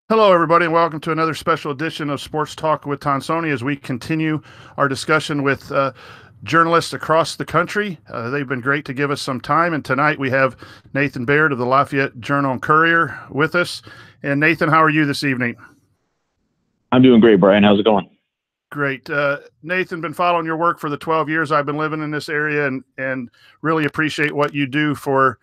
Hello, everybody, and welcome to another special edition of Sports Talk with Tonsoni as we continue our discussion with journalists across the country. They've been great to give us some time, and tonight we have Nathan Baird of the Lafayette Journal and Courier with us. And Nathan, how are you this evening? I'm doing great, Brian. How's it going? Great. Nathan, been following your work for the 12 years I've been living in this area and really appreciate what you do for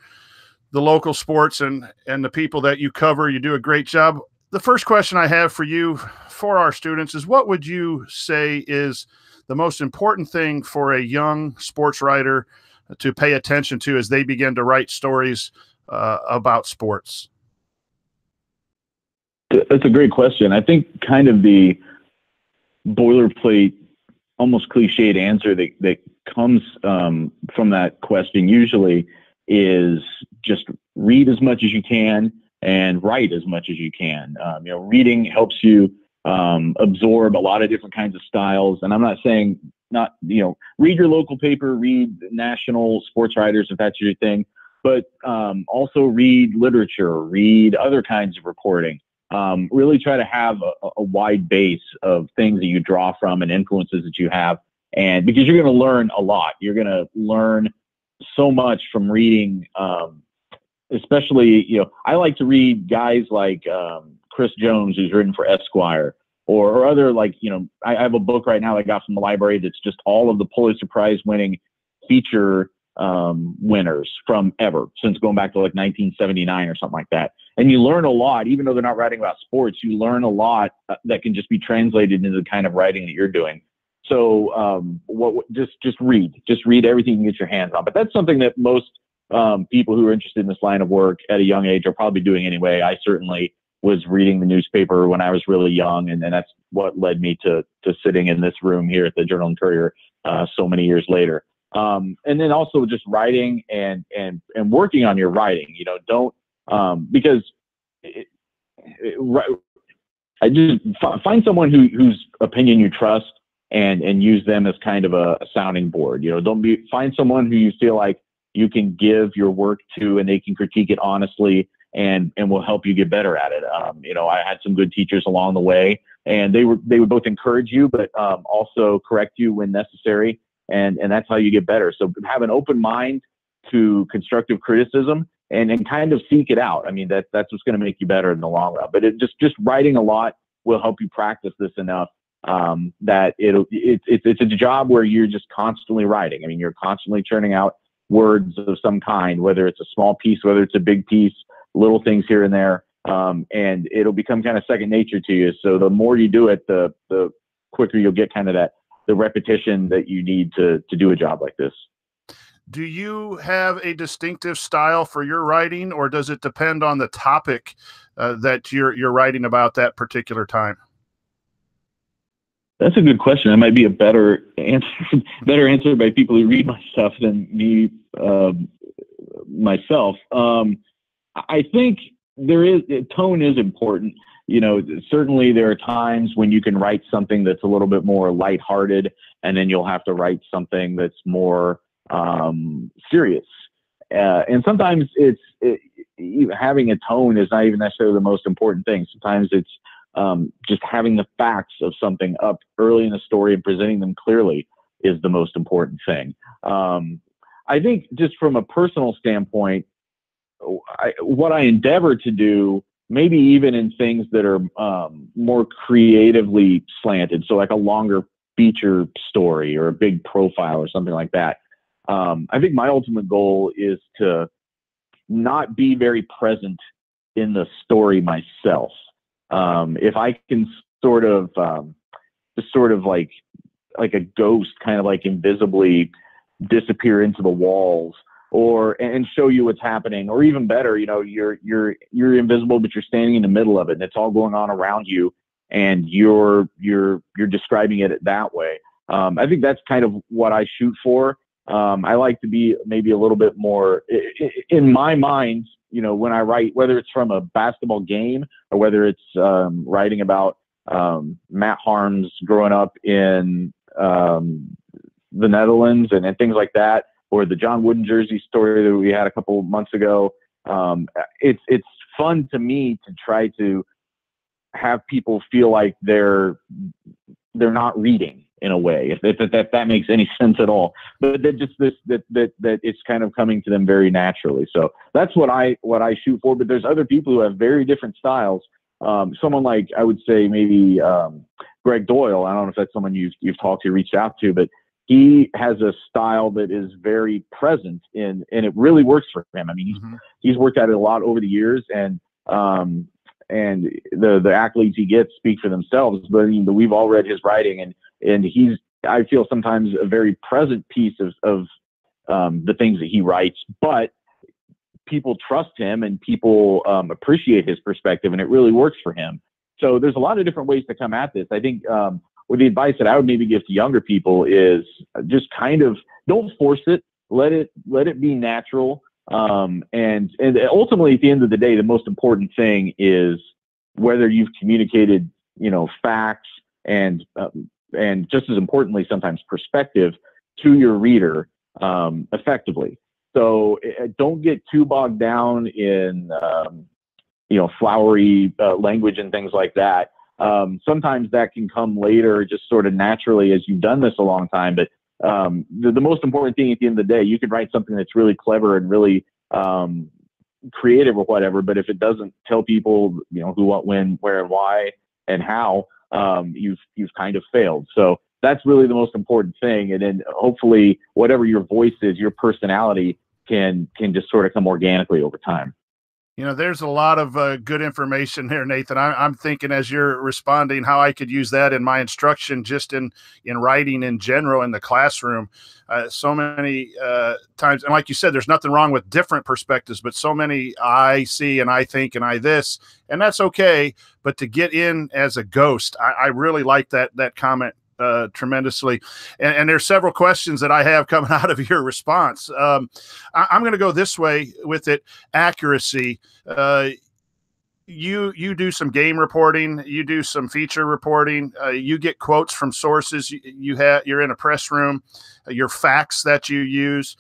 the local sports and the people that you cover. You do a great job. The first question I have for you, for our students, is what would you say is the most important thing for a young sports writer to pay attention to as they begin to write stories about sports? That's a great question. I think kind of the boilerplate, almost cliched answer that comes from that question usually is just read as much as you can and write as much as you can. Reading helps you absorb a lot of different kinds of styles. And I'm not saying read your local paper, read national sports writers if that's your thing, but also read literature, read other kinds of reporting. Really try to have a wide base of things that you draw from and influences that you have. And because you're going to learn a lot, you're going to learn so much from reading, especially, I like to read guys like Chris Jones, who's written for Esquire, or other, I have a book right now I got from the library that's just all of the Pulitzer Prize winning feature winners from ever, since going back to 1979 or something like that. And you learn a lot, even though they're not writing about sports, you learn a lot that can just be translated into the kind of writing that you're doing. So just read everything you can get your hands on. But that's something that most people who are interested in this line of work at a young age are probably doing anyway. I certainly was reading the newspaper when I was really young, and that's what led me to sitting in this room here at the Journal and Courier so many years later. And then also just writing and working on your writing. Don't because I just find someone whose opinion you trust and use them as kind of a sounding board. Find someone who you feel like you can give your work to and they can critique it honestly and will help you get better at it. I had some good teachers along the way, and they would both encourage you, but also correct you when necessary. And that's how you get better. So have an open mind to constructive criticism and kind of seek it out. I mean, that's what's going to make you better in the long run. But just writing a lot will help you practice this enough that it's a job where you're just constantly writing. I mean, you're constantly churning out words of some kind, whether it's a small piece, whether it's a big piece, little things here and there, and it'll become kind of second nature to you. So the more you do it, the quicker you'll get kind of the repetition that you need to do a job like this. Do you have a distinctive style for your writing, or does it depend on the topic that you're writing about that particular time? That's a good question. That might be a better answered by people who read my stuff than me myself. I think tone is important. Certainly there are times when you can write something that's a little bit more lighthearted, and then you'll have to write something that's more serious. And sometimes having a tone is not even necessarily the most important thing. Sometimes it's just having the facts of something up early in the story and presenting them clearly is the most important thing. I think just from a personal standpoint, what I endeavor to do, maybe even in things that are more creatively slanted, so like a longer feature story or a big profile or something like that. I think my ultimate goal is to not be very present in the story myself. If I can sort of like a ghost, kind of like invisibly disappear into the walls, and show you what's happening, or even better, you're invisible, but you're standing in the middle of it, and it's all going on around you, and you're describing it that way. I think that's kind of what I shoot for. I like to be maybe a little bit more in my mind, when I write, whether it's from a basketball game or whether it's writing about Matt Harms growing up in the Netherlands and things like that, or the John Wooden jersey story that we had a couple months ago. It's fun to me to try to have people feel like they're not reading in a way, if that makes any sense at all. But that just that it's kind of coming to them very naturally. So that's what I shoot for. But there's other people who have very different styles. Someone like, I would say maybe Greg Doyle. I don't know if that's someone you've talked to, reached out to, but he has a style that is very present and it really works for him. I mean, he's worked at it a lot over the years, and the accolades he gets speak for themselves. But I mean, we've all read his writing, and he's, I feel, sometimes a very present piece of the things that he writes, but people trust him and people appreciate his perspective, and it really works for him. So there's a lot of different ways to come at this. I think with the advice that I would maybe give to younger people is just kind of don't force it. Let it be natural. And ultimately, at the end of the day, the most important thing is whether you've communicated, facts and just as importantly, sometimes perspective to your reader effectively. So don't get too bogged down in, flowery language and things like that. Sometimes that can come later, just sort of naturally as you've done this a long time. But the most important thing at the end of the day, you can write something that's really clever and really creative or whatever, but if it doesn't tell people, who, what, when, where, and why, and how, you've kind of failed. So that's really the most important thing. And then hopefully whatever your voice is, your personality can just sort of come organically over time. There's a lot of good information there, Nathan. I'm thinking as you're responding how I could use that in my instruction, just in writing in general in the classroom. So many times, and like you said, there's nothing wrong with different perspectives, but so many I see and I think and I this, and that's okay. But to get in as a ghost, I really like that comment tremendously. And there's several questions that I have coming out of your response. I'm going to go this way with it. Accuracy. You do some game reporting, you do some feature reporting, you get quotes from sources, you're in a press room, your facts that you use.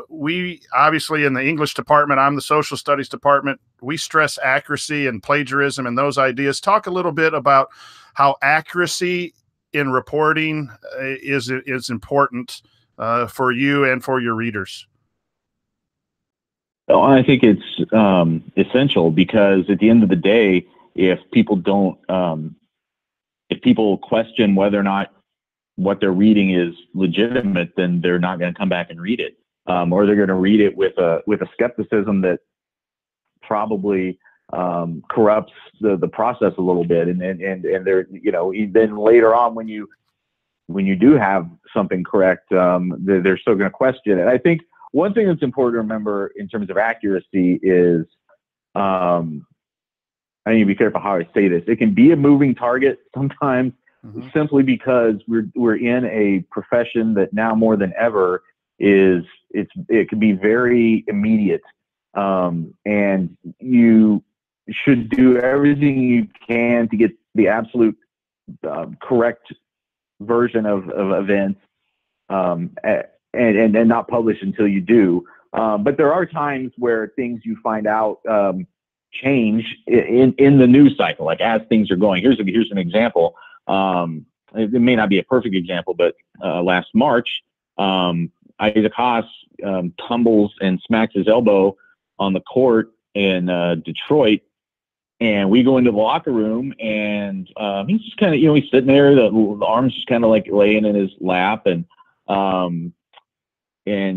We obviously in the English department, I'm the social studies department, we stress accuracy and plagiarism and those ideas. Talk a little bit about how accuracy in reporting is important for you and for your readers. Well, I think it's essential, because at the end of the day, if people question whether or not what they're reading is legitimate, then they're not going to come back and read it, or they're going to read it with a skepticism that probably corrupts the process a little bit, and they're, then later on when you do have something correct, they're still going to question it. I think one thing that's important to remember in terms of accuracy is, I need to be careful how I say this. It can be a moving target sometimes, simply because we're in a profession that now more than ever it can be very immediate, and you should do everything you can to get the absolute correct version of events, and not publish until you do. But there are times where things you find out change in the news cycle, like as things are going. Here's an example. It may not be a perfect example, but last March, Isaac Haas tumbles and smacks his elbow on the court in Detroit. And we go into the locker room, and he's just kind of, he's sitting there, the arms just kind of like laying in his lap, and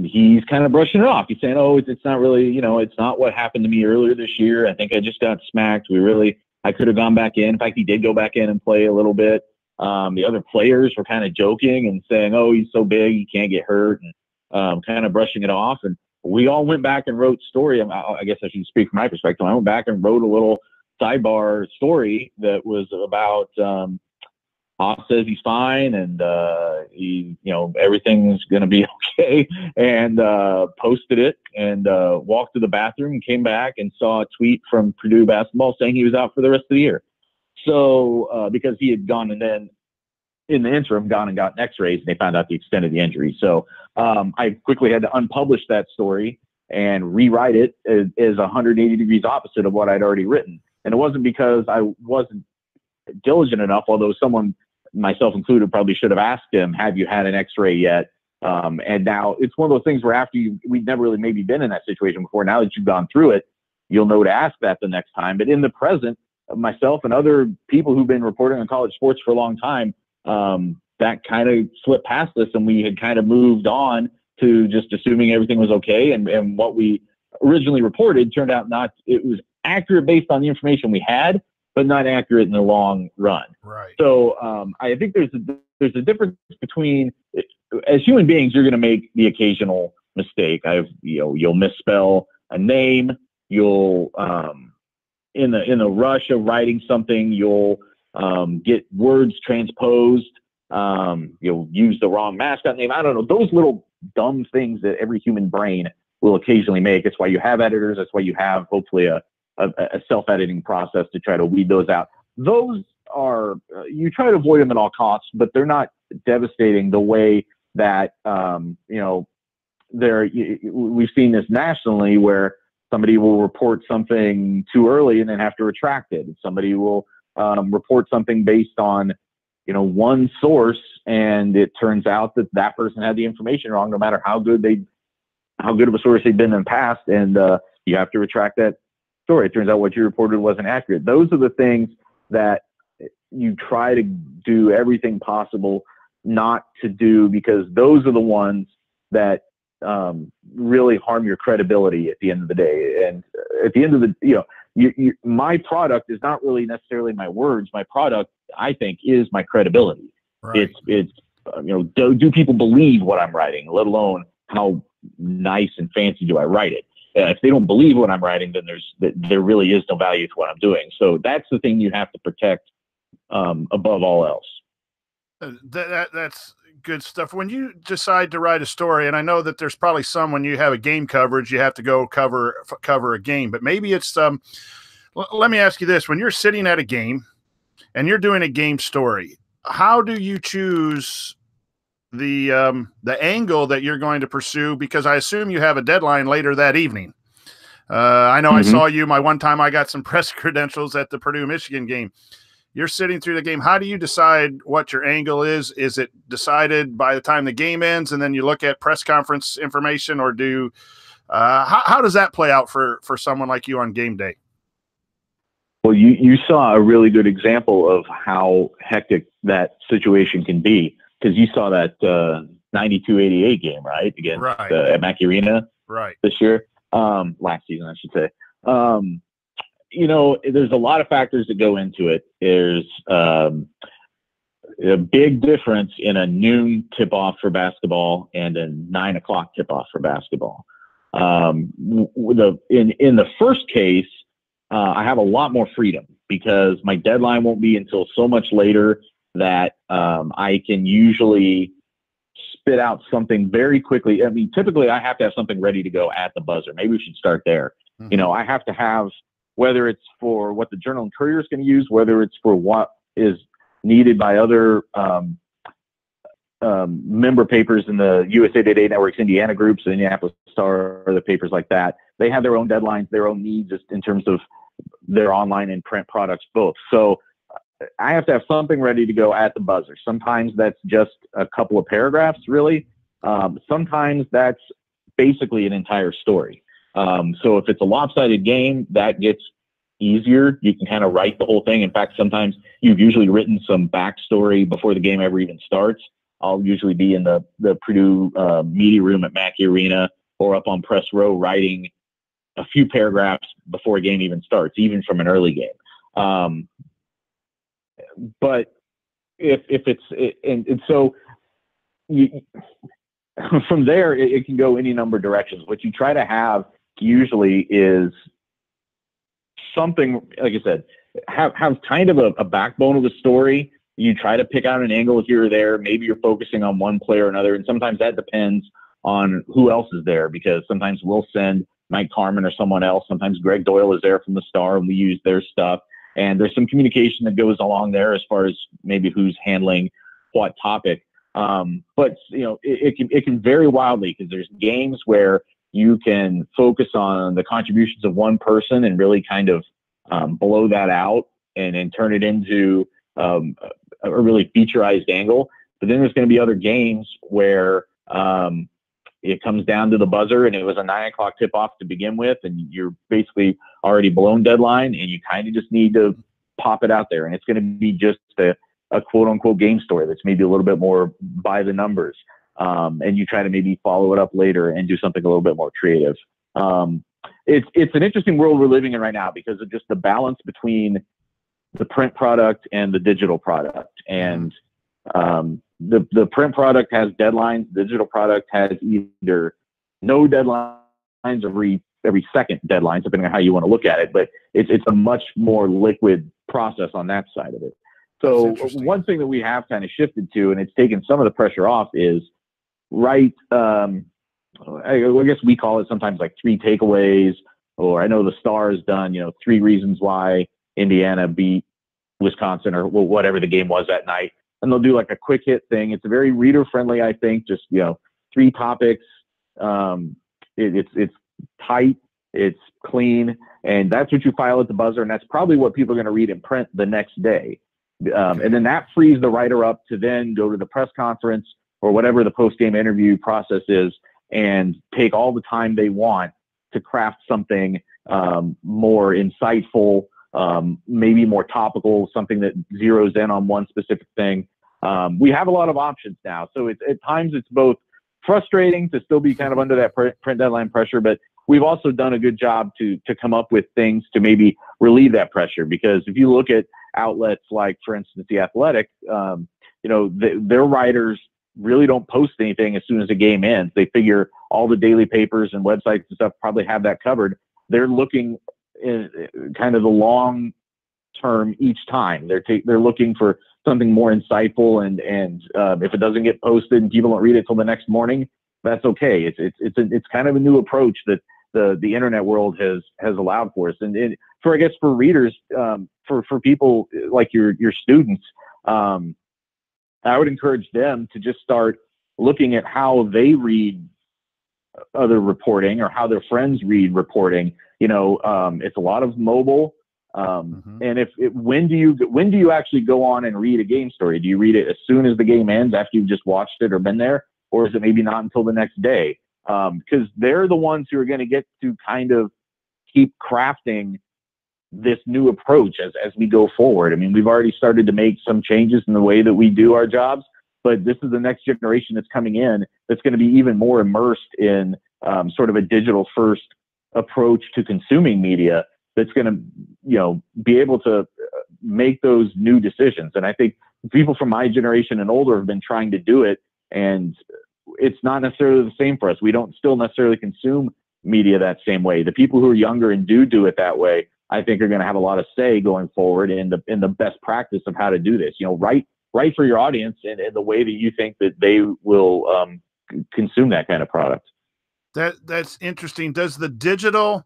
he's kind of brushing it off. He's saying, "Oh, it's not really, it's not what happened to me earlier this year. I think I just got smacked. I could have gone back in. In fact, he did go back in and play a little bit." The other players were kind of joking and saying, "Oh, he's so big, he can't get hurt," and kind of brushing it off. And we all went back and wrote story. I guess I should speak from my perspective. I went back and wrote a little sidebar story that was about Haas says he's fine, and everything's going to be okay, and posted it, and walked to the bathroom and came back and saw a tweet from Purdue basketball saying he was out for the rest of the year. So because he had gone and then in the interim gone and got x-rays, and they found out the extent of the injury. So I quickly had to unpublish that story and rewrite it as 180 degrees opposite of what I'd already written. And it wasn't because I wasn't diligent enough, although someone, myself included, probably should have asked him, have you had an x-ray yet? And now it's one of those things where after we've never really maybe been in that situation before. Now that you've gone through it, you'll know to ask that the next time. But in the present, myself and other people who've been reporting on college sports for a long time, that kind of slipped past us, and we had kind of moved on to just assuming everything was okay. And what we originally reported turned out it was accurate based on the information we had, but not accurate in the long run. Right. So I think there's a difference between, as human beings, you're going to make the occasional mistake. You'll misspell a name. You'll in the rush of writing something, you'll get words transposed. You'll use the wrong mascot name. I don't know, those little dumb things that every human brain will occasionally make. It's why you have editors. That's why you have hopefully a self-editing process to try to weed those out. Those are you try to avoid them at all costs, but they're not devastating the way that we've seen this nationally, where somebody will report something too early and then have to retract it. Somebody will report something based on one source, and it turns out that person had the information wrong, no matter how good of a source they've been in the past, and you have to retract that story. It turns out what you reported wasn't accurate. Those are the things that you try to do everything possible not to do, because those are the ones that really harm your credibility at the end of the day. And at the end of the, my product is not really necessarily my words. My product, I think, is my credibility. Right. It's do people believe what I'm writing, let alone how nice and fancy do I write it? If they don't believe what I'm writing, then there really is no value to what I'm doing. So that's the thing you have to protect above all else. That's good stuff. When you decide to write a story, and I know that there's probably some when you have a game coverage, you have to go cover a game, but maybe it's let me ask you this: when you're sitting at a game and you're doing a game story, how do you choose the angle that you're going to pursue? Because I assume you have a deadline later that evening. I know I saw you one time. I got some press credentials at the Purdue-Michigan game. You're sitting through the game. How do you decide what your angle is? Is it decided by the time the game ends, and then you look at press conference information, or how does that play out for someone like you on game day? Well, you saw a really good example of how hectic that situation can be, because you saw that 92-88 game, right? Against at Mackey Arena this year, last season, I should say. There's a lot of factors that go into it. There's a big difference in a noon tip-off for basketball and a 9 o'clock tip-off for basketball. In the first case, I have a lot more freedom, because my deadline won't be until so much later that I can usually spit out something very quickly. I mean, typically I have to have something ready to go at the buzzer. Maybe we should start there. I have to have, whether it's for what the Journal and Courier is going to use, whether it's for what is needed by other member papers in the USA Today Network's Indiana groups, the Indianapolis Star, or the papers like that. They have their own deadlines, their own needs in terms of their online and print products both. So I have to have something ready to go at the buzzer. Sometimes that's just a couple of paragraphs, really. Sometimes that's basically an entire story. So if it's a lopsided game, that gets easier. You can kind of write the whole thing. In fact, sometimes you've usually written some backstory before the game ever even starts. I'll usually be in the Purdue media room at Mackey Arena or up on press row writing a few paragraphs before a game even starts, even from an early game. But so from there, it can go any number of directions. What you try to have usually is something, like I said, have kind of a backbone of the story. You try to pick out an angle here or there. Maybe you're focusing on one player or another, and sometimes that depends on who else is there, because sometimes we'll send Mike Carmen or someone else. Sometimes Greg Doyle is there from the Star, and we use their stuff. And there's some communication that goes along there as far as maybe who's handling what topic. But it can vary wildly, because there's games where you can focus on the contributions of one person and really kind of blow that out and turn it into a really featureized angle. But then there's going to be other games where it comes down to the buzzer and it was a 9 o'clock tip off to begin with, and you're basically already blown deadline, and you kind of just need to pop it out there. And it's going to be just a quote unquote game story that's maybe a little bit more by the numbers. And you try to maybe follow it up later and do something a little bit more creative. It's an interesting world we're living in right now because of just the balance between the print product and the digital product. And the print product has deadlines. The digital product has either no deadlines or every second deadlines, depending on how you want to look at it. But it's a much more liquid process on that side of it. So one thing that we have kind of shifted to, and it's taken some of the pressure off, is I guess we call it sometimes like 3 takeaways, or I know the Star has done, 3 reasons why Indiana beat Wisconsin, or whatever the game was that night. And they'll do like a quick hit thing. It's very reader friendly, I think. Just 3 topics. It's tight, it's clean, and that's what you file at the buzzer, and that's probably what people are going to read in print the next day. And then that frees the writer up to then go to the press conference or whatever the post-game interview process is and take all the time they want to craft something more insightful, maybe more topical, something that zeroes in on one specific thing. We have a lot of options now. So at times it's both frustrating to still be kind of under that print deadline pressure, but we've also done a good job to come up with things to maybe relieve that pressure. Because if you look at outlets like, for instance, The Athletic, their writers really don't post anything as soon as the game ends. They figure all the daily papers and websites and stuff probably have that covered. They're looking in kind of the long term each time. They're looking for something more insightful, and if it doesn't get posted and people don't read it till the next morning, that's okay. It's kind of a new approach that the internet world has allowed for us, and for readers, for people like your students, I would encourage them to just start looking at how they read other reporting or how their friends read reporting. It's a lot of mobile. And when do you actually go on and read a game story? Do you read it as soon as the game ends after you've just watched it or been there? Or is it maybe not until the next day? Because they're the ones who are going to get to kind of keep crafting this new approach as we go forward. I mean, we've already started to make some changes in the way that we do our jobs, but this is the next generation that's coming in that's going to be even more immersed in sort of a digital first approach to consuming media that's going to, be able to make those new decisions. And I think people from my generation and older have been trying to do it, and it's not necessarily the same for us. We don't still necessarily consume media that same way. The people who are younger and do it that way, I think are going to have a lot of say going forward in the best practice of how to do this. Write for your audience in the way that you think that they will consume that kind of product. That's interesting. Does the digital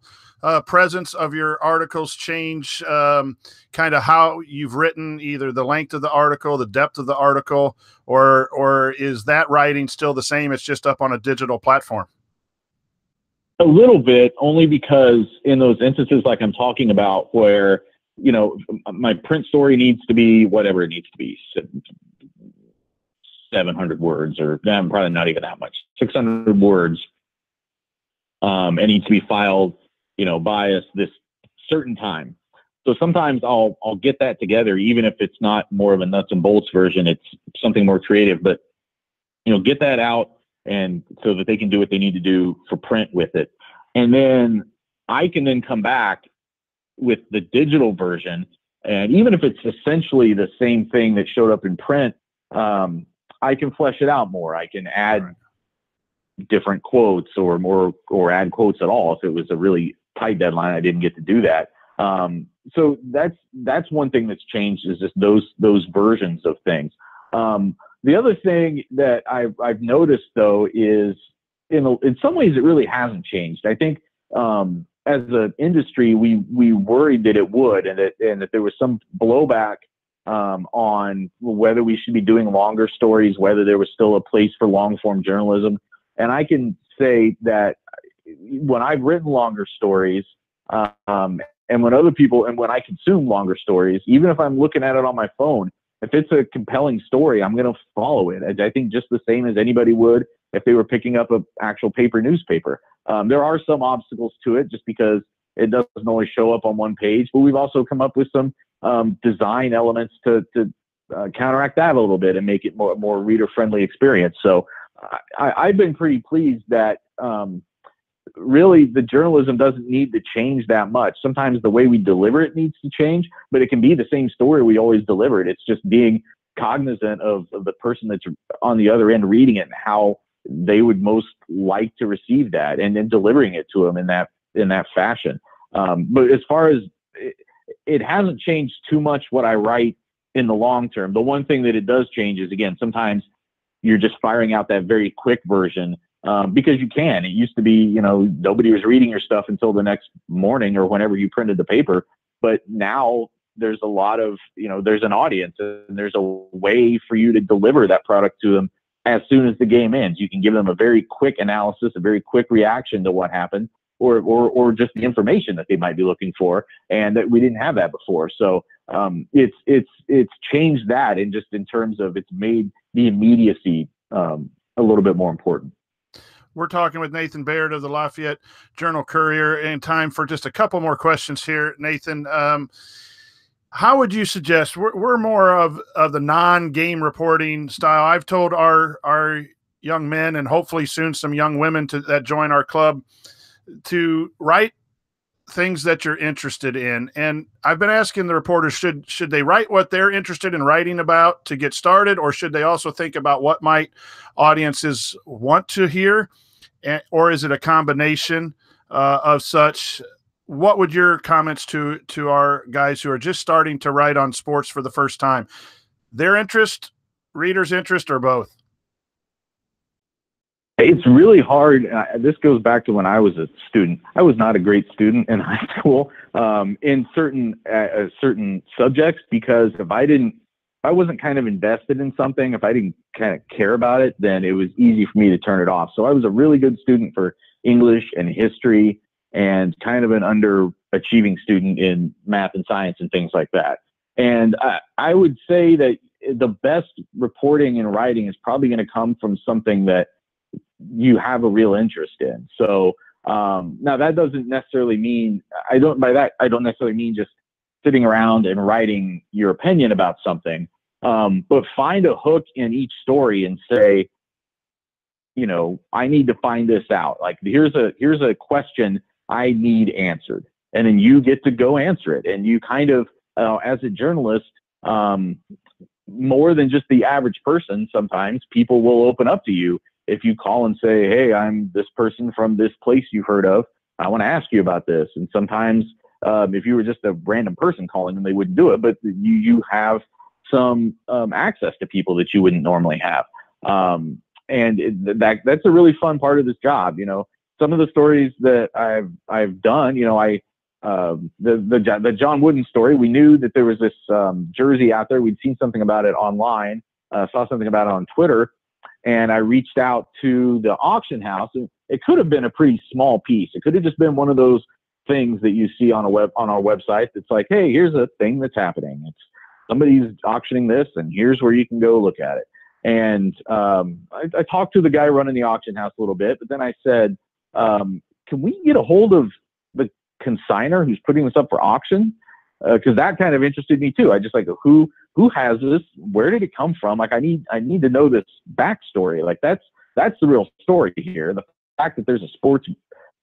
presence of your articles change kind of how you've written, either the length of the article, the depth of the article, or is that writing still the same? It's just up on a digital platform? A little bit, only because in those instances like I'm talking about where, my print story needs to be whatever it needs to be, 700 words, or probably not even that much, 600 words. It needs to be filed, by this certain time. So sometimes I'll get that together, even if it's not more of a nuts and bolts version, it's something more creative, but, get that out, and so that they can do what they need to do for print with it. And then I can then come back with the digital version. And even if it's essentially the same thing that showed up in print, I can flesh it out more. I can add different quotes or add quotes at all. If it was a really tight deadline, I didn't get to do that. So that's one thing that's changed, is just those versions of things. The other thing that I've noticed, though, is in some ways it really hasn't changed. I think as an industry, we worried that it would, and that there was some blowback on whether we should be doing longer stories, whether there was still a place for long form journalism. And I can say that when I've written longer stories, and when I consume longer stories, even if I'm looking at it on my phone, if it's a compelling story, I'm going to follow it. I think just the same as anybody would if they were picking up an actual paper newspaper. There are some obstacles to it just because it doesn't always show up on one page, but we've also come up with some design elements to counteract that a little bit and make it more reader-friendly experience. So I've been pretty pleased that really the journalism doesn't need to change that much. Sometimes the way we deliver it needs to change, but it can be the same story we always delivered. It's just being cognizant of the person that's on the other end reading it and how they would most like to receive that, and then delivering it to them in that fashion. But as far as it hasn't changed too much what I write in the long term. The one thing that it does change is, again, sometimes you're just firing out that very quick version because you can. It used to be, nobody was reading your stuff until the next morning or whenever you printed the paper. But now there's a lot of, there's an audience and there's a way for you to deliver that product to them as soon as the game ends. You can give them a very quick analysis, a very quick reaction to what happened, or just the information that they might be looking for, and that we didn't have that before. So it's changed that, and just in terms of it's made the immediacy a little bit more important. We're talking with Nathan Baird of the Lafayette Journal-Courier, and time for just a couple more questions here, Nathan. How would you suggest we're more of the non-game reporting style? I've told our young men, and hopefully soon some young women that join our club, to write things that you're interested in. And I've been asking the reporters, should they write what they're interested in writing about to get started, or should they also think about what might audiences want to hear, or is it a combination of such? What would your comments to our guys who are just starting to write on sports for the first time? Their interest, readers' interest, or both? It's really hard. This goes back to when I was a student. I was not a great student in high school in certain subjects, because if I wasn't kind of invested in something, if I didn't kind of care about it, then it was easy for me to turn it off. So I was a really good student for English and history, and kind of an underachieving student in math and science and things like that. And I would say that the best reporting and writing is probably going to come from something that you have a real interest in. So now that doesn't necessarily mean, I don't necessarily mean just sitting around and writing your opinion about something, but find a hook in each story and say, I need to find this out. Like, here's a question I need answered. And then you get to go answer it. And you kind of, as a journalist, more than just the average person, sometimes people will open up to you if you call and say, hey, I'm this person from this place you've heard of. I want to ask you about this. And sometimes if you were just a random person calling them, they wouldn't do it. But you have some access to people that you wouldn't normally have. And that's a really fun part of this job. Some of the stories that I've done, the John Wooden story, we knew that there was this jersey out there. We'd seen something about it online, saw something about it on Twitter, and I reached out to the auction house. And it could have been a pretty small piece. It could have just been one of those things that you see on our website. It's like, hey, here's a thing that's happening. It's somebody's auctioning this, and here's where you can go look at it. And I talked to the guy running the auction house a little bit, but then I said, can we get a hold of the consigner who's putting this up for auction? Because that kind of interested me too. I just like, who has this? Where did it come from? Like, I need to know this backstory. Like, that's the real story here. The fact that there's a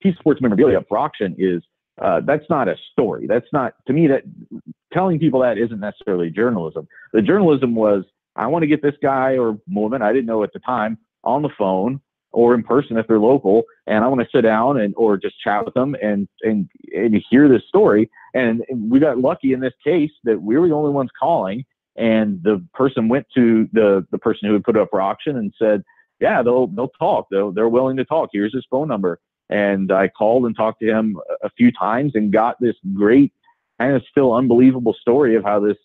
piece of sports memorabilia up for auction is that's not a story. That's not, to me, that telling people that isn't necessarily journalism. The journalism was, I want to get this guy or woman, I didn't know at the time, on the phone or in person if they're local, and I want to sit down or just chat with them and hear this story. And we got lucky in this case that we were the only ones calling, and the person went to the person who had put it up for auction and said, yeah, they'll talk. They're willing to talk. Here's his phone number. And I called and talked to him a few times and got this great, kind of still unbelievable story of how this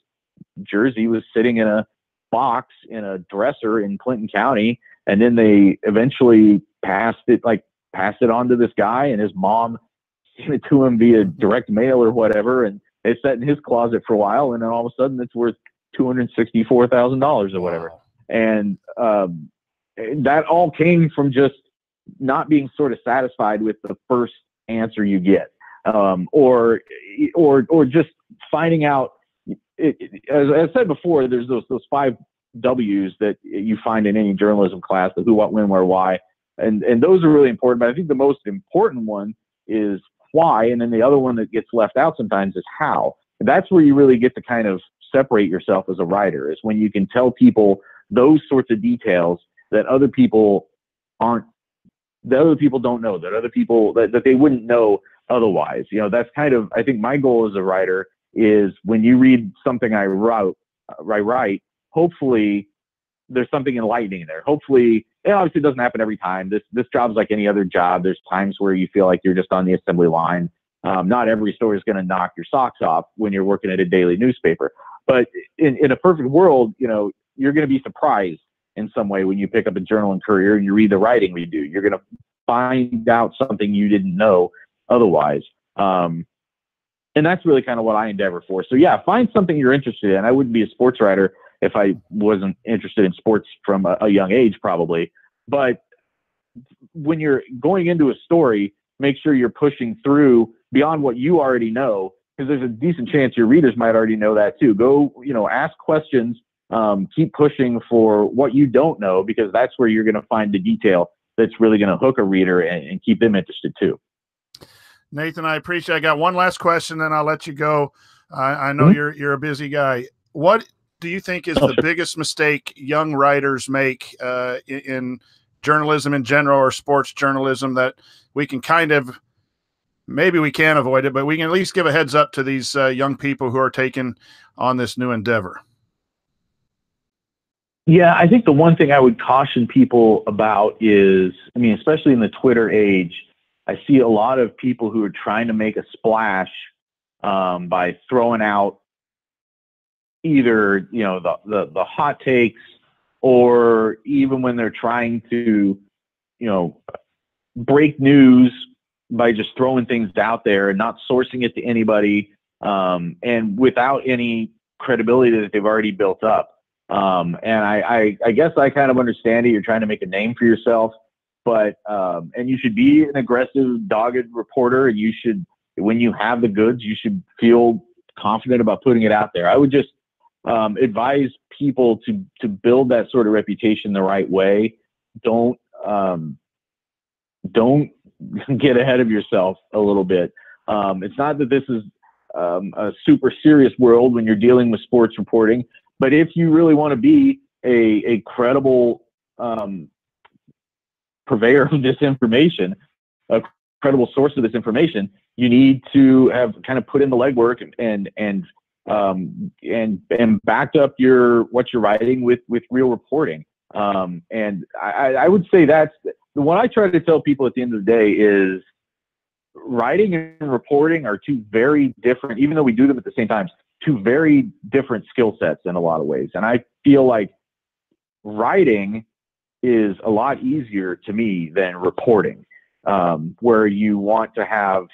jersey was sitting in a box in a dresser in Clinton County, and then they eventually passed it on to this guy, and his mom sent it to him via direct mail or whatever, and it sat in his closet for a while, and then all of a sudden it's worth $264,000 or whatever. And that all came from just not being sort of satisfied with the first answer you get, or just finding out. As I said before, there's those 5 W's that you find in any journalism class: the who, what, when, where, why, and those are really important. But I think the most important one is why, and then the other one that gets left out sometimes is how. And that's where you really get to kind of separate yourself as a writer, is when you can tell people those sorts of details that other people don't know, that other people that they wouldn't know otherwise. That's kind of, I think my goal as a writer is, when you read something I write, hopefully there's something enlightening there. Hopefully, it obviously doesn't happen every time. This job's like any other job. There's times where you feel like you're just on the assembly line. Not every story is going to knock your socks off when you're working at a daily newspaper. But in a perfect world, you're going to be surprised in some way when you pick up a Journal and Courier and you read the writing we do. You're going to find out something you didn't know otherwise. And that's really kind of what I endeavor for. So yeah, find something you're interested in. I wouldn't be a sports writer if I wasn't interested in sports from a young age, probably. But when you're going into a story, make sure you're pushing through beyond what you already know, because there's a decent chance your readers might already know that too. Go, ask questions, keep pushing for what you don't know, because that's where you're going to find the detail that's really going to hook a reader and keep them interested too. Nathan, I appreciate it. I got one last question, then I'll let you go. I know you're a busy guy. What do you think is the biggest mistake young writers make in journalism in general, or sports journalism, that we can maybe we can avoid it, but we can at least give a heads up to these young people who are taking on this new endeavor? Yeah, I think the one thing I would caution people about is, especially in the Twitter age, I see a lot of people who are trying to make a splash by throwing out either, the hot takes, or even when they're trying to, break news by just throwing things out there and not sourcing it to anybody, and without any credibility that they've already built up. And I guess I kind of understand it. You're trying to make a name for yourself, but and you should be an aggressive, dogged reporter, and you should, when you have the goods, you should feel confident about putting it out there. I would just advise people to build that sort of reputation the right way. Don't get ahead of yourself a little bit. It's not that this is a super serious world when you're dealing with sports reporting, but if you really want to be a credible purveyor of this information, a credible source of this information, you need to have kind of put in the legwork and backed up what you're writing with real reporting. And I would say that's what I try to tell people at the end of the day is, writing and reporting are two very different, even though we do them at the same time, two very different skill sets in a lot of ways. And I feel like writing is a lot easier to me than reporting, where you want to have,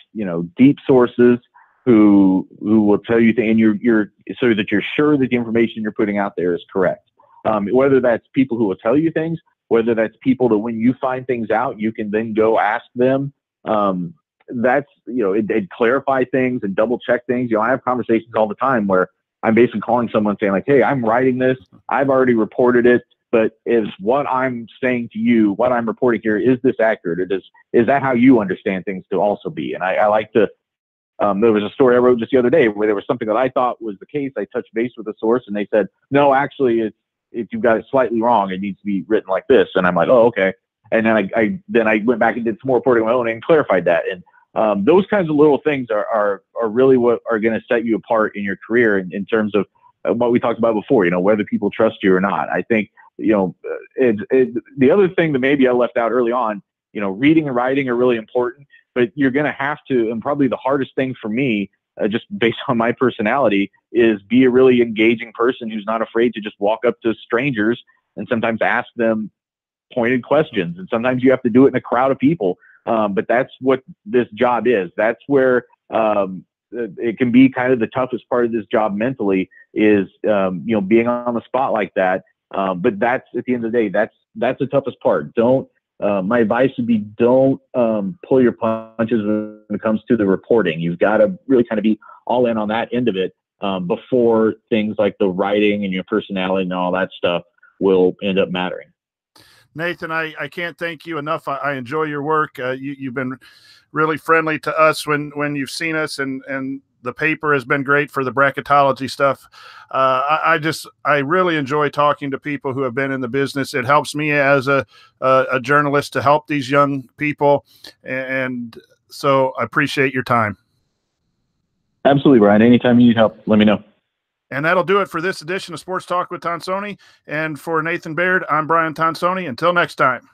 deep sources who will tell you things, and you're so that you're sure that the information you're putting out there is correct. Whether that's people who will tell you things, whether that's people that when you find things out, you can then go ask them. That's, it clarify things and double check things. I have conversations all the time where I'm basically calling someone saying like, hey, I'm writing this. I've already reported it, but is what I'm saying to you, what I'm reporting here, is this accurate? Or is that how you understand things to also be? And I like to, there was a story I wrote just the other day where there was something that I thought was the case. I touched base with a source and they said, no, actually if you've got it slightly wrong, it needs to be written like this. And I'm like, oh, okay. And then I went back and did some more reporting on my own and clarified that. And those kinds of little things are really what are going to set you apart in your career in terms of what we talked about before, whether people trust you or not. I think, the other thing that maybe I left out early on, reading and writing are really important, but you're going to have to, and probably the hardest thing for me, just based on my personality, is be a really engaging person who's not afraid to just walk up to strangers and sometimes ask them pointed questions. And sometimes you have to do it in a crowd of people. But that's what this job is. That's where it can be kind of the toughest part of this job mentally is, being on the spot like that. But that's, at the end of the day, that's the toughest part. My advice would be don't pull your punches when it comes to the reporting. You've got to really kind of be all in on that end of it before things like the writing and your personality and all that stuff will end up mattering. Nathan, I can't thank you enough. I enjoy your work. You've been really friendly to us when you've seen us, and the paper has been great for the bracketology stuff. I really enjoy talking to people who have been in the business. It helps me as a journalist to help these young people. And so I appreciate your time. Absolutely, Brian. Anytime you need help, let me know. And that'll do it for this edition of Sports Talk with Tonsoni. And for Nathan Baird, I'm Brian Tonsoni. Until next time.